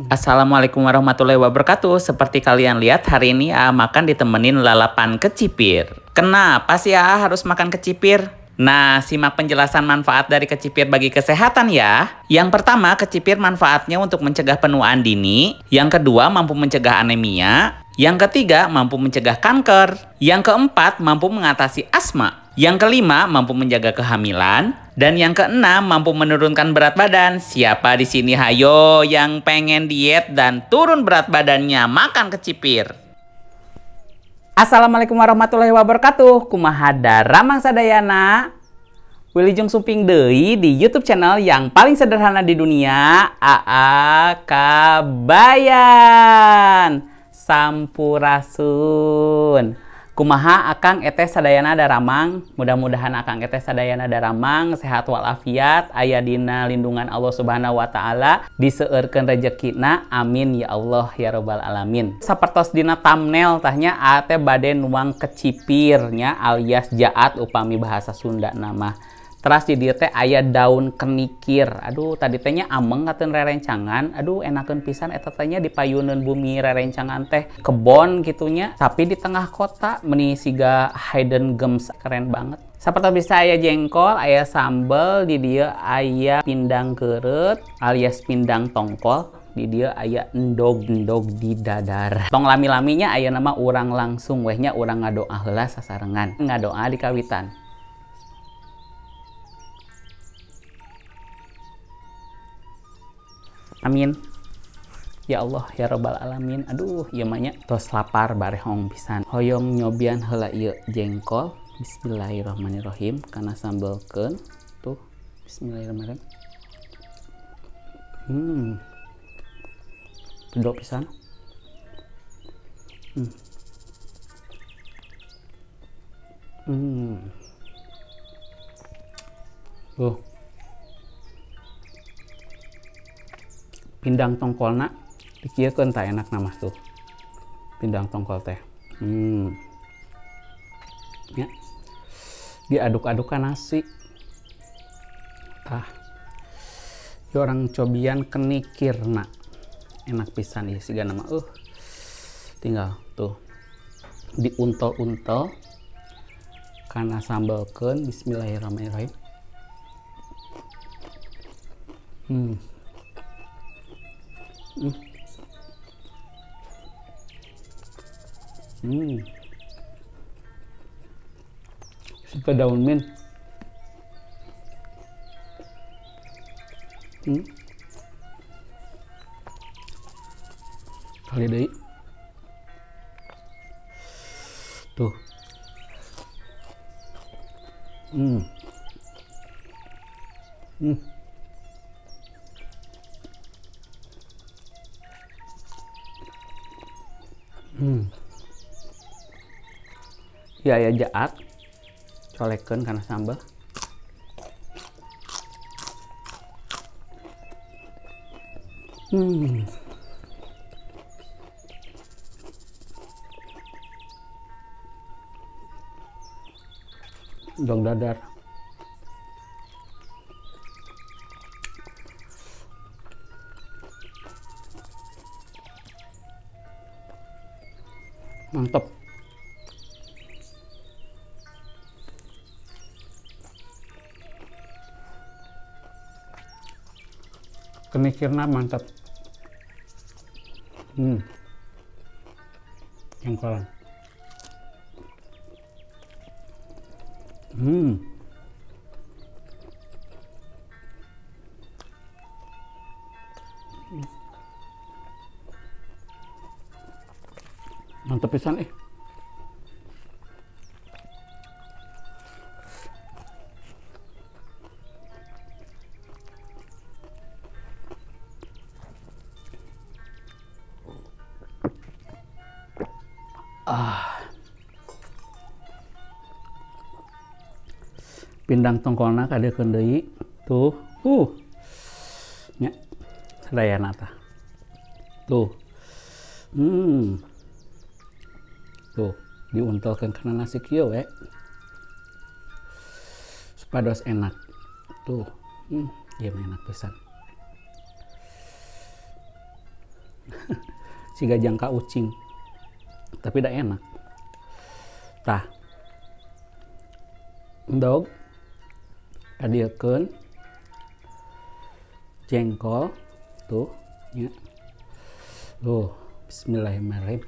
Assalamualaikum warahmatullahi wabarakatuh. Seperti kalian lihat, hari ini Aa makan ditemenin lalapan kecipir. Kenapa sih Aa harus makan kecipir? Nah, simak penjelasan manfaat dari kecipir bagi kesehatan ya. Yang pertama, kecipir manfaatnya untuk mencegah penuaan dini. Yang kedua, mampu mencegah anemia. Yang ketiga, mampu mencegah kanker. Yang keempat, mampu mengatasi asma. Yang kelima, mampu menjaga kehamilan. Dan yang keenam, mampu menurunkan berat badan. Siapa di sini hayo yang pengen diet dan turun berat badannya makan kecipir? Assalamualaikum warahmatullahi wabarakatuh. Kumaha daramang sadayana. Wilujeng Sumping deui di YouTube channel yang paling sederhana di dunia, Aa Kabayan. Sampurasun. Kumaha Akang Eteh sadayana daramang, mudah-mudahan Akang Eteh sadayana daramang, sehat walafiat, aya dina lindungan Allah Subhanahu wa taala, diseueurkeun rezekina, amin ya Allah ya rabbal alamin. Sapertos dina thumbnail tahnya ate bade nuang kecipirnya alias jaat upami bahasa Sunda nama. Teras di dieu teh aya daun kenikir. Aduh, tadi tehnya ameng kateun rerencangan. Aduh, enakeun pisan eta tehnya dipayuneun bumi rerencangan teh kebon gitunya, tapi di tengah kota meuni siga hidden gems, keren banget. Sapertos bisa aya jengkol, aya sambel, di dieu aya pindang keureut alias pindang tongkol. Di dia aya endog-endog di dadar. Tong lami-laminya aya nama urang langsung wehnya urang ngadoa heula sasarengan. Ngadoa di kawitan. Amin. Ya Allah ya rabbal alamin. Aduh, ieu mah nya tos lapar barehong pisan. Hoyong nyobian heula ieu jengkol. Bismillahirrahmanirrahim. Kana sambelkeun. Tuh, bismillahirrahmanirrahim. Pedok pisan. Tuh. Pindang tongkolna dikiekeun tah enak nama tuh. Pindang tongkol teh. Ya. Diaduk-aduk ka nasi. Tah. Ieu orang cobian kenikirna. Enak pisan ieu siga nama. Tinggal tuh. Diuntel-untel kana sambelkeun bismillahirrahmanirrahim. Suka daun mint. Kali deui. Tuh. Ya aya jaat. Colekeun kana sambel. Dog dadar. Mantap. Kenikirna mantap. Jengkolan. Mantap pisan Pindang tongkolna kadeukeun deui. Tuh. Nya. Sadayana tah. Tuh. Tuh, diuntelkeun kana nasi kieu we. Supados enak. Tuh. Ieu mah enak pisan. siga jangka ucing tapi dah enak tah endog adiekeun jengkol tuh ya. Bismillahirrahmanirrahim.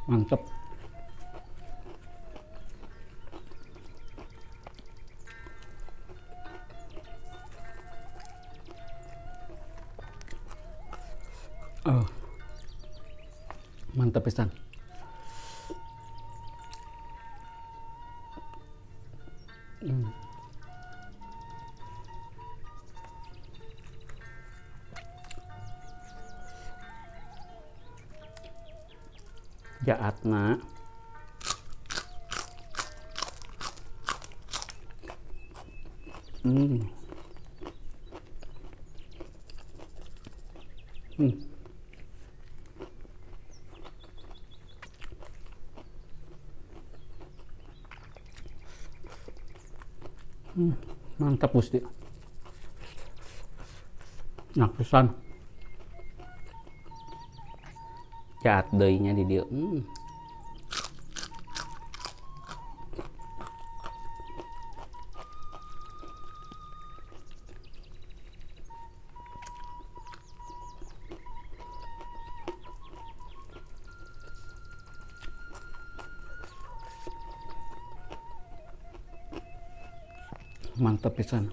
Mantep. Mantep pisan. Jaatna mantap Gusti. Nah pisan. Jaat deuinya di dieu. Mantap pisan.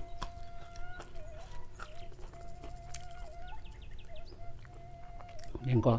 Jengkol.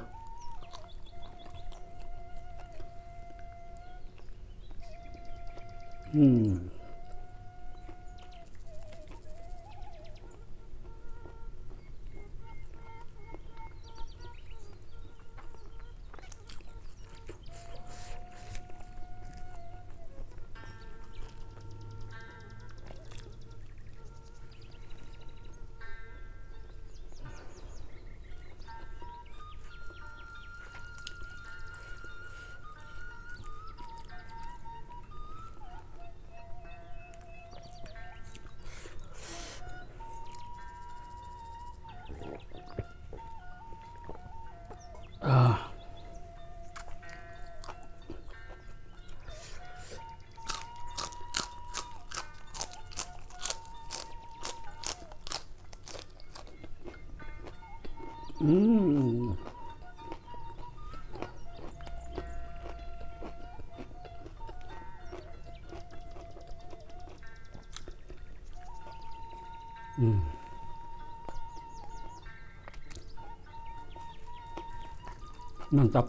Mantap.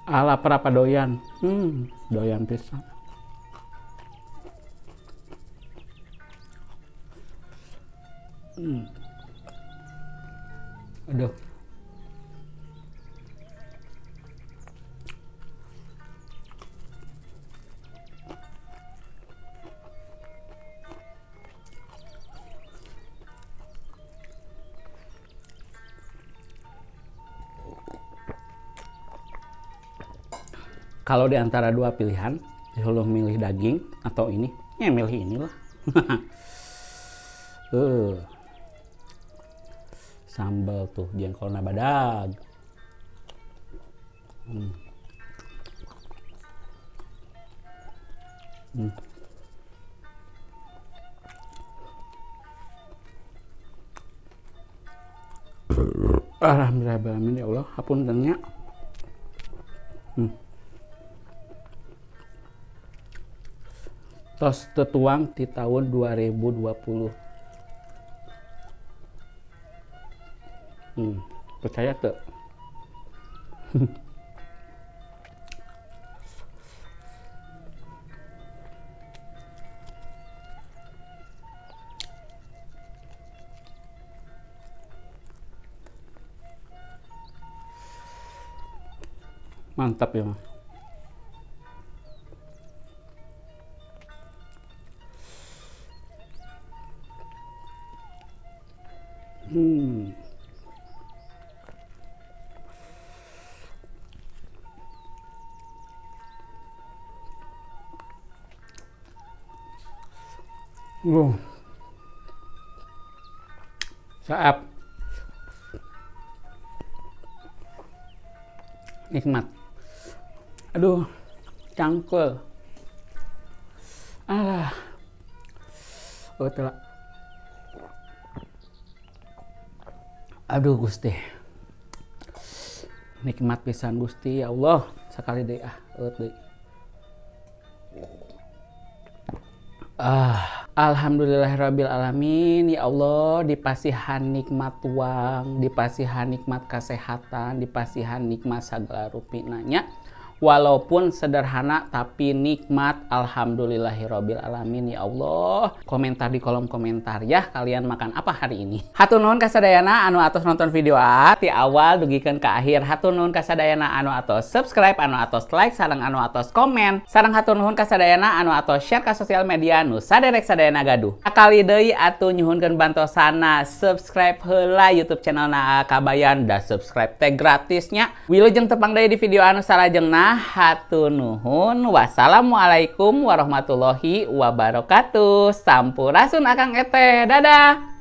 Ala berapa doyan? Doyan pisan. Aduh. Kalau di antara dua pilihan, disuruh milih daging atau ini, ya milih inilah. Sambal tuh, jengkolnya badag. Alhamdulillah, ya Allah, hapuntennya. Tos tetuang di tahun 2020. Percaya tuh. Mantap ya. Saap. Nikmat. Aduh, cangkel. Alah. Telah. Aduh Gusti. Nikmat pisan Gusti, ya Allah. Sekali deh deui. Alhamdulillahirabbil alamin. Ya Allah, dipasihan nikmat uang, dipasihan nikmat kesehatan, dipasihan nikmat segala rupinanya. Walaupun sederhana tapi nikmat. Alhamdulillahirabbil alamin. Ya Allah, komentar di kolom komentar ya, kalian makan apa hari ini. Hatur nuhun kasadayana anu atos nonton video ti awal dugikeun ka akhir. Hatur nuhun kasadayana anu atos subscribe, anu atos like, sareng anu atos komen. Sareng hatur nuhun kasadayana anu atos share ka sosial media nu saderek sadayana gaduh. Akali deui atuh nyuhunkeun bantosana subscribe heula YouTube channelna Kabayan, da subscribe teh gratisnya. Wilujeng tepang deui di video anu salajengna. Hatur nuhun. Wassalamualaikum warahmatullahi wabarakatuh. Sampurasun akang eteh. Dadah.